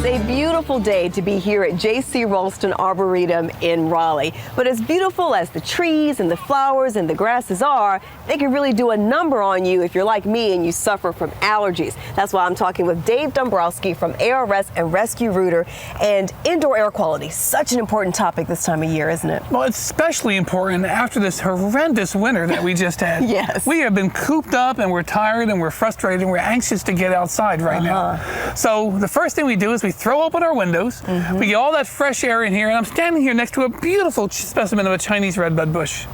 It's a beautiful day to be here at J.C. Ralston Arboretum in Raleigh. But as beautiful as the trees and the flowers and the grasses are, they can really do a number on you if you're like me and you suffer from allergies. That's why I'm talking with Dave Dombrowski from ARS and Rescue Rooter. And indoor air quality, such an important topic this time of year, isn't it? Well, it's especially important after this horrendous winter that we just had. Yes. We have been cooped up and we're tired and we're frustrated and we're anxious to get outside right now. So the first thing we do is we throw open our windows, we get all that fresh air in here, and I'm standing here next to a beautiful specimen of a Chinese redbud bush.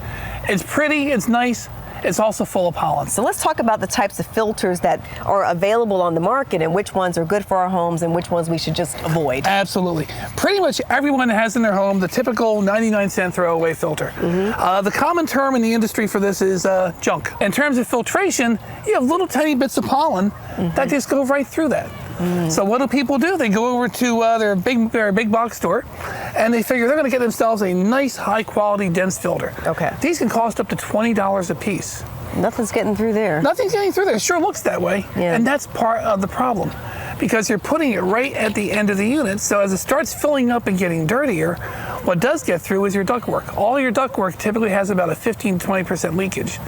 It's pretty, it's nice, it's also full of pollen. So let's talk about the types of filters that are available on the market and which ones are good for our homes and which ones we should just avoid. Absolutely. Pretty much everyone has in their home the typical 99-cent throwaway filter. The common term in the industry for this is junk. In terms of filtration, you have little tiny bits of pollen that just go right through that. So what do people do? They go over to their big box store and they figure they're going to get themselves a nice, high quality, dense filter. Okay. These can cost up to $20 a piece. Nothing's getting through there. Nothing's getting through there. It sure looks that way. Yeah. And that's part of the problem, because you're putting it right at the end of the unit. So as it starts filling up and getting dirtier, what does get through is your ductwork. All your ductwork typically has about a 15-20% leakage.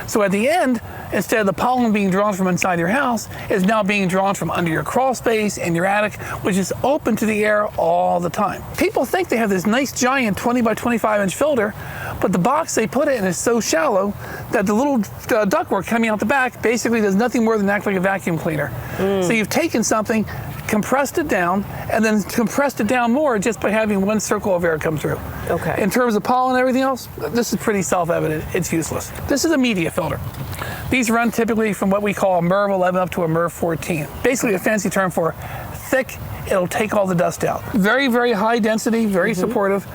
So at the end, instead of the pollen being drawn from inside your house, it's now being drawn from under your crawl space and your attic, which is open to the air all the time. People think they have this nice giant 20 by 25 inch filter, but the box they put it in is so shallow that the little ductwork coming out the back basically does nothing more than act like a vacuum cleaner. So you've taken something, compressed it down, and then compressed it down more just by having one circle of air come through. Okay. In terms of pollen and everything else, this is pretty self-evident. It's useless. This is a media filter. These run typically from what we call a MERV 11 up to a MERV 14. Basically a fancy term for thick, it'll take all the dust out. Very, very high density, very supportive.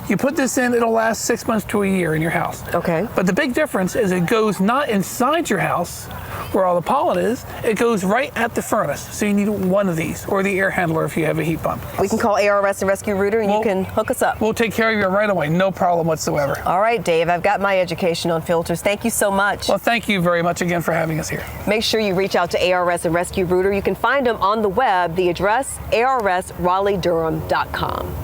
You put this in, it'll last 6 months to a year in your house. Okay. But the big difference is it goes not inside your house where all the pollen is, it goes right at the furnace. So you need one of these, or the air handler if you have a heat pump. We can call ARS and Rescue Rooter and you can hook us up. We'll take care of you right away, no problem whatsoever. All right, Dave, I've got my education on filters. Thank you so much. Well, thank you very much again for having us here. Make sure you reach out to ARS and Rescue Rooter. You can find them on the web. The address, arsraleighdurham.com.